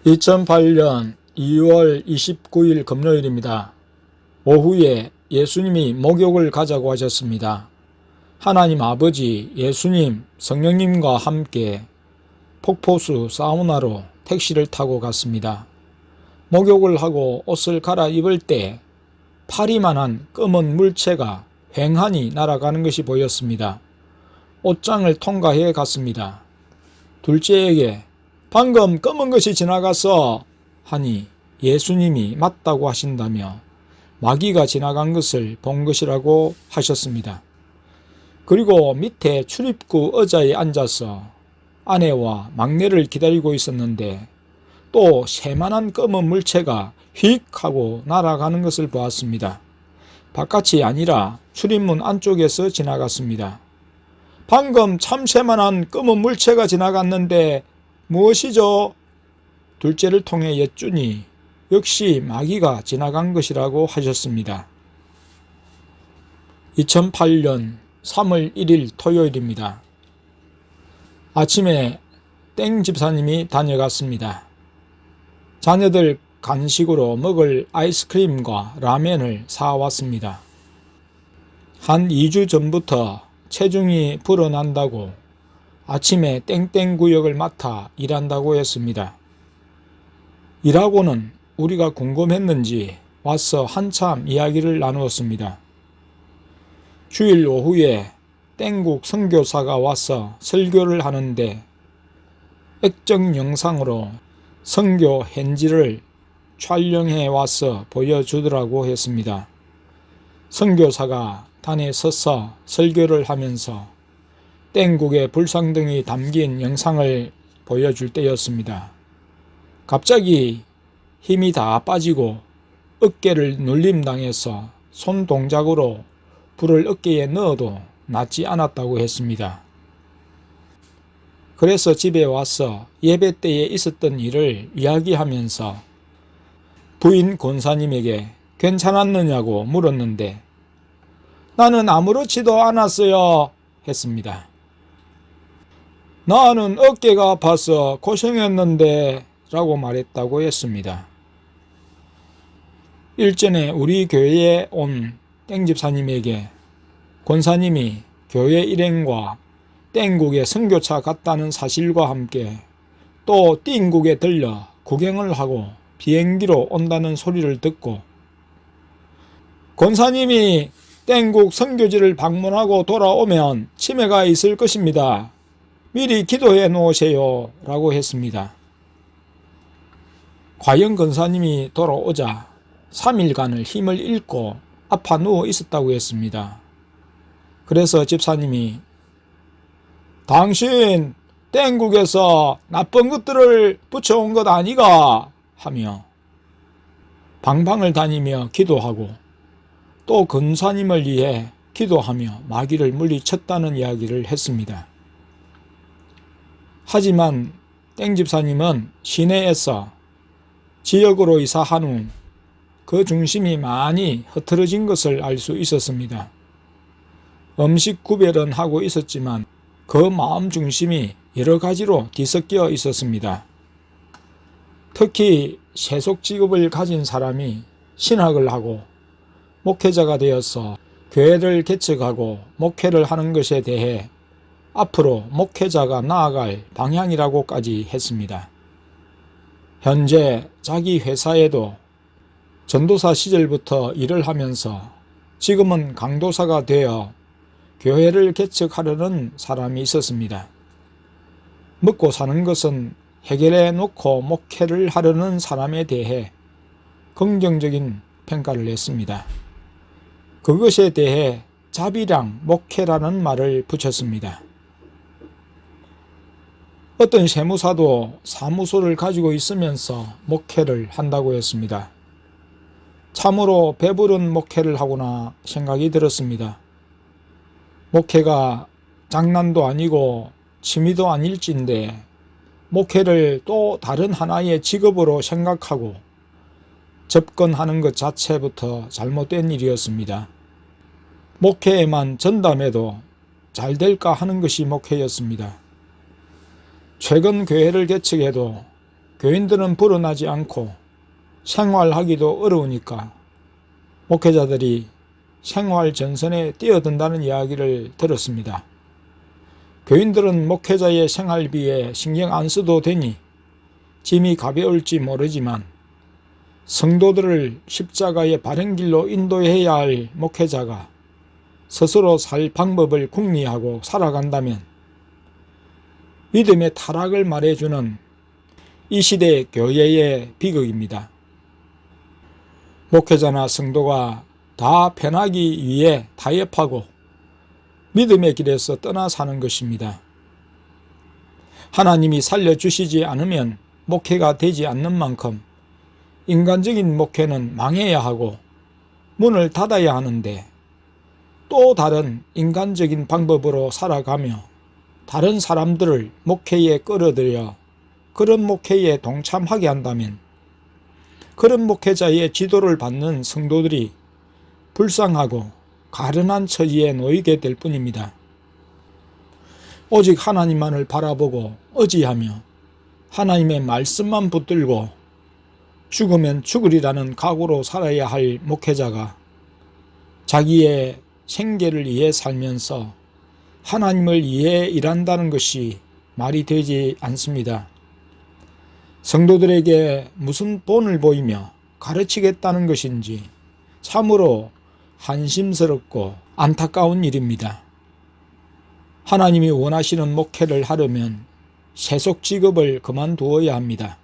2008년 2월 29일 금요일입니다. 오후에 예수님이 목욕을 가자고 하셨습니다. 하나님 아버지, 예수님, 성령님과 함께 폭포수 사우나로 택시를 타고 갔습니다. 목욕을 하고 옷을 갈아입을 때 파리만한 검은 물체가 횡하니 날아가는 것이 보였습니다. 옷장을 통과해 갔습니다. 둘째에게 방금 검은 것이 지나갔어 하니 예수님이 맞다고 하신다며 마귀가 지나간 것을 본 것이라고 하셨습니다. 그리고 밑에 출입구 의자에 앉아서 아내와 막내를 기다리고 있었는데 또 새만한 검은 물체가 휙 하고 날아가는 것을 보았습니다. 바깥이 아니라 출입문 안쪽에서 지나갔습니다. 방금 참 새만한 검은 물체가 지나갔는데 무엇이죠? 둘째를 통해 여쭈니 역시 마귀가 지나간 것이라고 하셨습니다. 2008년 3월 1일 토요일입니다. 아침에 땡 집사님이 다녀갔습니다. 자녀들 간식으로 먹을 아이스크림과 라면을 사왔습니다. 한 2주 전부터 체중이 불어난다고 아침에 땡땡 구역을 맡아 일한다고 했습니다. 일하고는 우리가 궁금했는지 와서 한참 이야기를 나누었습니다. 주일 오후에 땡국 선교사가 와서 설교를 하는데 액정 영상으로 선교 현지를 촬영해 와서 보여주더라고 했습니다. 선교사가 단에 서서 설교를 하면서 땡국의 불상등이 담긴 영상을 보여줄 때였습니다. 갑자기 힘이 다 빠지고 어깨를 눌림당해서 손 동작으로 불을 어깨에 넣어도 낫지 않았다고 했습니다. 그래서 집에 와서 예배 때에 있었던 일을 이야기하면서 부인 권사님에게 괜찮았느냐고 물었는데 나는 아무렇지도 않았어요 했습니다. 나는 어깨가 아파서 고생했는데 라고 말했다고 했습니다. 일전에 우리 교회에 온 땡집사님에게 권사님이 교회 일행과 땡국에 선교차 갔다는 사실과 함께 또 띵국에 들려 구경을 하고 비행기로 온다는 소리를 듣고 권사님이 땡국 선교지를 방문하고 돌아오면 치매가 있을 것입니다. 미리 기도해 놓으세요 라고 했습니다. 과연 권사님이 돌아오자 3일간을 힘을 잃고 아파 누워 있었다고 했습니다. 그래서 집사님이 당신 땡국에서 나쁜 것들을 붙여온 것 아니가 하며 방방을 다니며 기도하고 또 권사님을 위해 기도하며 마귀를 물리쳤다는 이야기를 했습니다. 하지만 땡집사님은 시내에서 지역으로 이사한 후 그 중심이 많이 흐트러진 것을 알 수 있었습니다. 음식 구별은 하고 있었지만 그 마음 중심이 여러 가지로 뒤섞여 있었습니다. 특히 세속 직업을 가진 사람이 신학을 하고 목회자가 되어서 교회를 개척하고 목회를 하는 것에 대해 앞으로 목회자가 나아갈 방향이라고까지 했습니다. 현재 자기 회사에도 전도사 시절부터 일을 하면서 지금은 강도사가 되어 교회를 개척하려는 사람이 있었습니다. 먹고 사는 것은 해결해 놓고 목회를 하려는 사람에 대해 긍정적인 평가를 했습니다. 그것에 대해 자비랑 목회라는 말을 붙였습니다. 어떤 세무사도 사무소를 가지고 있으면서 목회를 한다고 했습니다. 참으로 배부른 목회를 하구나 생각이 들었습니다. 목회가 장난도 아니고 취미도 아닐진데 목회를 또 다른 하나의 직업으로 생각하고 접근하는 것 자체부터 잘못된 일이었습니다. 목회에만 전담해도 잘 될까 하는 것이 목회였습니다. 최근 교회를 개척해도 교인들은 불어나지 않고 생활하기도 어려우니까 목회자들이 생활 전선에 뛰어든다는 이야기를 들었습니다. 교인들은 목회자의 생활비에 신경 안 써도 되니 짐이 가벼울지 모르지만 성도들을 십자가의 바른 길로 인도해야 할 목회자가 스스로 살 방법을 궁리하고 살아간다면 믿음의 타락을 말해주는 이 시대 교회의 비극입니다. 목회자나 성도가 다 편하기 위해 타협하고 믿음의 길에서 떠나 사는 것입니다. 하나님이 살려주시지 않으면 목회가 되지 않는 만큼 인간적인 목회는 망해야 하고 문을 닫아야 하는데 또 다른 인간적인 방법으로 살아가며 다른 사람들을 목회에 끌어들여 그런 목회에 동참하게 한다면 그런 목회자의 지도를 받는 성도들이 불쌍하고 가련한 처지에 놓이게 될 뿐입니다. 오직 하나님만을 바라보고 의지하며 하나님의 말씀만 붙들고 죽으면 죽으리라는 각오로 살아야 할 목회자가 자기의 생계를 위해 살면서 하나님을 위해 일한다는 것이 말이 되지 않습니다. 성도들에게 무슨 본을 보이며 가르치겠다는 것인지 참으로 한심스럽고 안타까운 일입니다. 하나님이 원하시는 목회를 하려면 세속 직업을 그만두어야 합니다.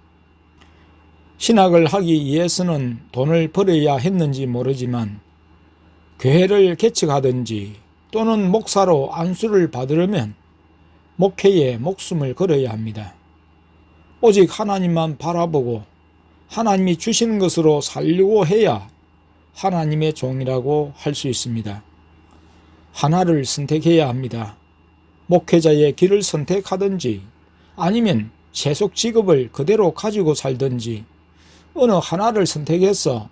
신학을 하기 위해서는 돈을 벌어야 했는지 모르지만 교회를 개척하든지 또는 목사로 안수를 받으려면 목회에 목숨을 걸어야 합니다. 오직 하나님만 바라보고 하나님이 주시는 것으로 살려고 해야 하나님의 종이라고 할 수 있습니다. 하나를 선택해야 합니다. 목회자의 길을 선택하든지 아니면 세속 직업을 그대로 가지고 살든지 어느 하나를 선택해서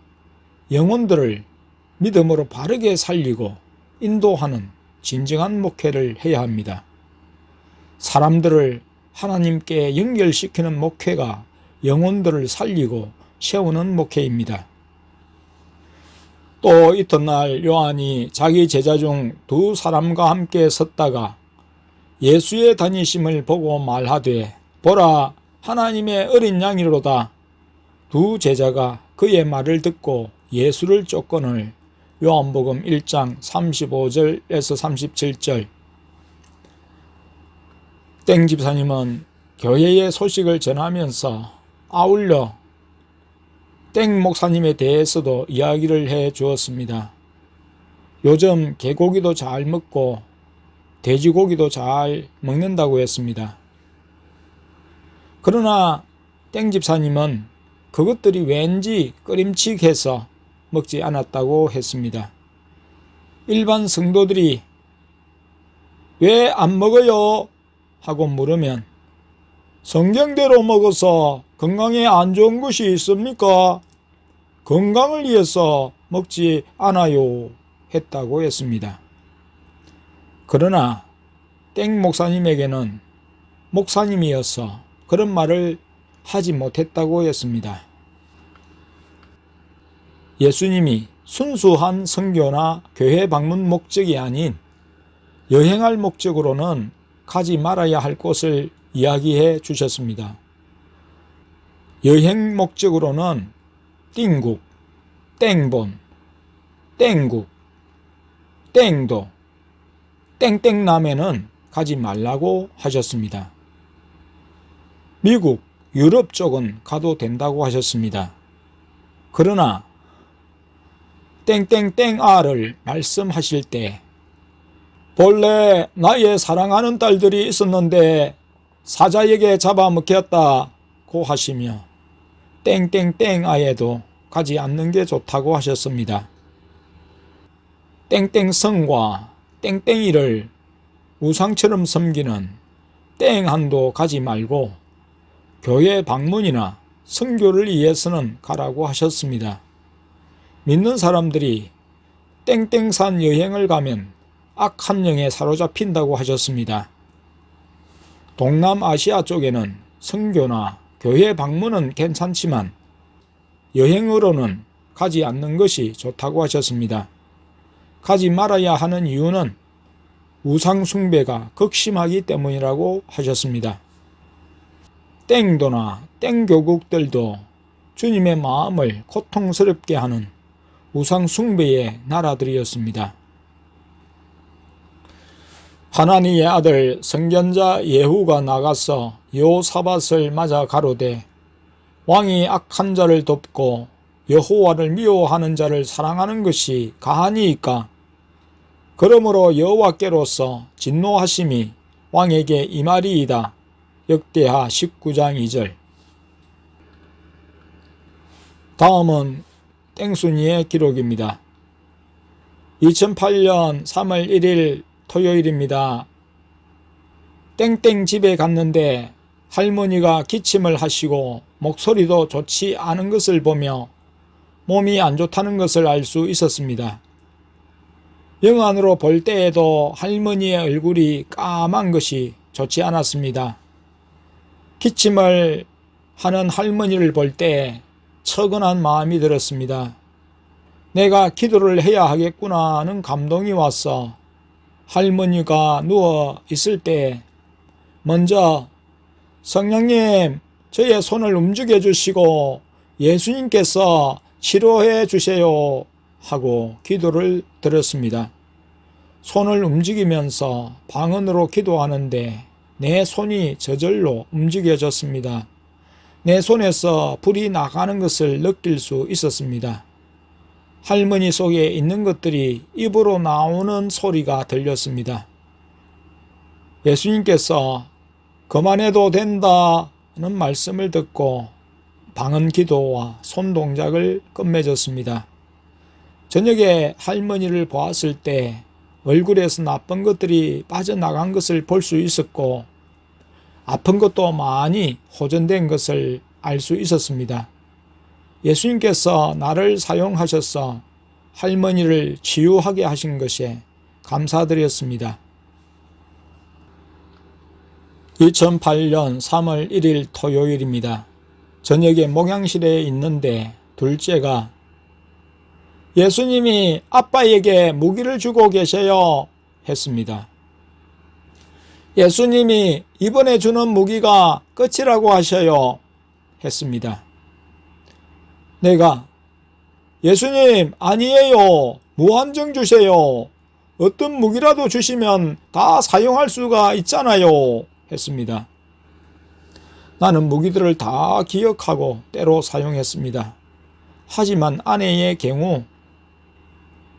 영혼들을 믿음으로 바르게 살리고 인도하는 진정한 목회를 해야 합니다. 사람들을 하나님께 연결시키는 목회가 영혼들을 살리고 세우는 목회입니다. 또 이튿날 요한이 자기 제자 중 두 사람과 함께 섰다가 예수의 다니심을 보고 말하되 보라 하나님의 어린 양이로다. 두 제자가 그의 말을 듣고 예수를 쫓거늘. 요한복음 1장 35절에서 37절. 땡 집사님은 교회의 소식을 전하면서 아울러 땡 목사님에 대해서도 이야기를 해 주었습니다. 요즘 개고기도 잘 먹고 돼지고기도 잘 먹는다고 했습니다. 그러나 땡 집사님은 그것들이 왠지 꺼림칙해서 먹지 않았다고 했습니다. 일반 성도들이 왜 안 먹어요? 하고 물으면 성경대로 먹어서 건강에 안 좋은 것이 있습니까? 건강을 위해서 먹지 않아요 했다고 했습니다. 그러나 땡 목사님에게는 목사님이어서 그런 말을 하지 못했다고 했습니다. 예수님이 순수한 선교나 교회 방문 목적이 아닌 여행할 목적으로는 가지 말아야 할 곳을 이야기해 주셨습니다. 여행 목적으로는 띵국, 땡본, 땡국, 땡도, 땡땡남에는 가지 말라고 하셨습니다. 미국, 유럽 쪽은 가도 된다고 하셨습니다. 그러나 땡땡땡아를 말씀하실 때 본래 나의 사랑하는 딸들이 있었는데 사자에게 잡아먹혔다고 하시며 땡땡땡아에도 가지 않는 게 좋다고 하셨습니다. 땡땡성과 땡땡이를 우상처럼 섬기는 땡한도 가지 말고 교회 방문이나 선교를 위해서는 가라고 하셨습니다. 믿는 사람들이 땡땡산 여행을 가면 악한 영에 사로잡힌다고 하셨습니다. 동남아시아 쪽에는 선교나 교회 방문은 괜찮지만 여행으로는 가지 않는 것이 좋다고 하셨습니다. 가지 말아야 하는 이유는 우상 숭배가 극심하기 때문이라고 하셨습니다. 땡도나 땡교국들도 주님의 마음을 고통스럽게 하는 우상 숭배의 나라들이었습니다. 하나니의 아들 선견자 예후가 나가서 여호사밧을 맞아 가로되 왕이 악한 자를 돕고 여호와를 미워하는 자를 사랑하는 것이 가하니이까? 그러므로 여호와께로서 진노하심이 왕에게 임하리이다. 역대하 19장 2절. 다음은 땡순이의 기록입니다. 2008년 3월 1일 토요일입니다. 땡땡 집에 갔는데 할머니가 기침을 하시고 목소리도 좋지 않은 것을 보며 몸이 안 좋다는 것을 알 수 있었습니다. 영안으로 볼 때에도 할머니의 얼굴이 까만 것이 좋지 않았습니다. 기침을 하는 할머니를 볼 때 처근한 마음이 들었습니다. 내가 기도를 해야 하겠구나 하는 감동이 왔어 할머니가 누워 있을 때 먼저 성령님, 저의 손을 움직여 주시고 예수님께서 치료해 주세요 하고 기도를 드렸습니다. 손을 움직이면서 방언으로 기도하는데 내 손이 저절로 움직여졌습니다. 내 손에서 불이 나가는 것을 느낄 수 있었습니다. 할머니 속에 있는 것들이 입으로 나오는 소리가 들렸습니다. 예수님께서 그만해도 된다는 말씀을 듣고 방언 기도와 손 동작을 끝맺었습니다. 저녁에 할머니를 보았을 때 얼굴에서 나쁜 것들이 빠져나간 것을 볼 수 있었고 아픈 것도 많이 호전된 것을 알 수 있었습니다. 예수님께서 나를 사용하셔서 할머니를 치유하게 하신 것에 감사드렸습니다. 2008년 3월 1일 토요일입니다. 저녁에 목양실에 있는데 둘째가 예수님이 아빠에게 무기를 주고 계셔요 했습니다. 예수님이 이번에 주는 무기가 끝이라고 하셔요 했습니다. 내가 예수님 아니에요. 무한정 주세요. 어떤 무기라도 주시면 다 사용할 수가 있잖아요 했습니다. 나는 무기들을 다 기억하고 때로 사용했습니다. 하지만 아내의 경우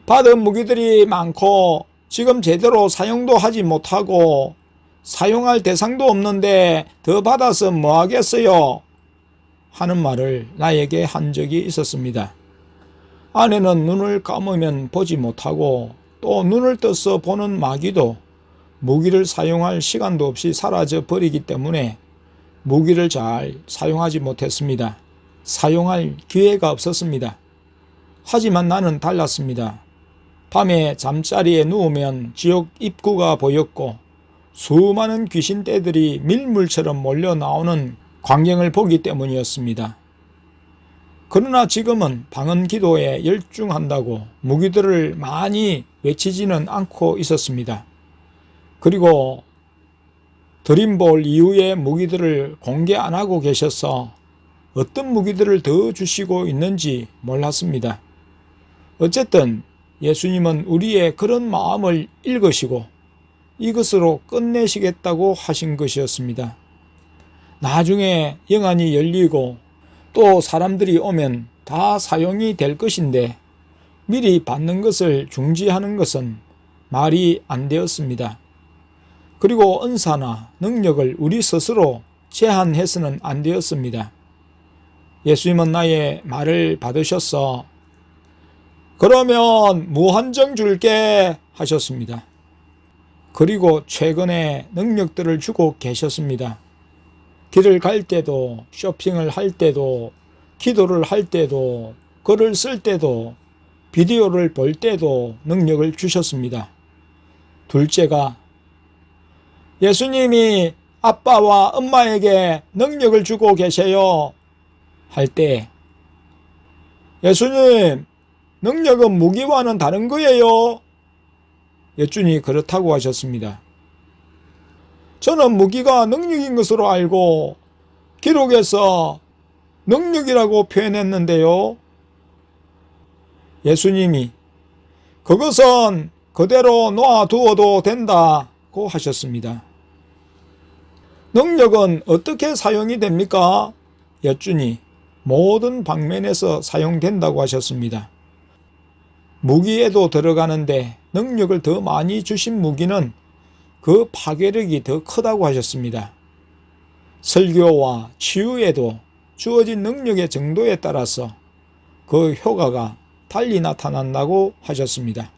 받은 무기들이 많고 지금 제대로 사용도 하지 못하고 사용할 대상도 없는데 더 받아서 뭐 하겠어요? 하는 말을 나에게 한 적이 있었습니다. 아내는 눈을 감으면 보지 못하고 또 눈을 떠서 보는 마귀도 무기를 사용할 시간도 없이 사라져 버리기 때문에 무기를 잘 사용하지 못했습니다. 사용할 기회가 없었습니다. 하지만 나는 달랐습니다. 밤에 잠자리에 누우면 지옥 입구가 보였고 수많은 귀신떼들이 밀물처럼 몰려 나오는 광경을 보기 때문이었습니다. 그러나 지금은 방언 기도에 열중한다고 무기들을 많이 외치지는 않고 있었습니다. 그리고 드림볼 이후의 무기들을 공개 안 하고 계셔서 어떤 무기들을 더 주시고 있는지 몰랐습니다. 어쨌든 예수님은 우리의 그런 마음을 읽으시고 이것으로 끝내시겠다고 하신 것이었습니다. 나중에 영안이 열리고 또 사람들이 오면 다 사용이 될 것인데 미리 받는 것을 중지하는 것은 말이 안 되었습니다. 그리고 은사나 능력을 우리 스스로 제한해서는 안 되었습니다. 예수님은 나의 말을 받으셔서 그러면 무한정 줄게 하셨습니다. 그리고 최근에 능력들을 주고 계셨습니다. 길을 갈 때도 쇼핑을 할 때도 기도를 할 때도 글을 쓸 때도 비디오를 볼 때도 능력을 주셨습니다. 둘째가 예수님이 아빠와 엄마에게 능력을 주고 계세요 할 때 예수님, 능력은 무기와는 다른 거예요. 예수님이 그렇다고 하셨습니다. 저는 무기가 능력인 것으로 알고 기록에서 능력이라고 표현했는데요. 예수님이 그것은 그대로 놔두어도 된다고 하셨습니다. 능력은 어떻게 사용이 됩니까? 예수님이 모든 방면에서 사용된다고 하셨습니다. 무기에도 들어가는데 능력을 더 많이 주신 무기는 그 파괴력이 더 크다고 하셨습니다. 설교와 치유에도 주어진 능력의 정도에 따라서 그 효과가 달리 나타난다고 하셨습니다.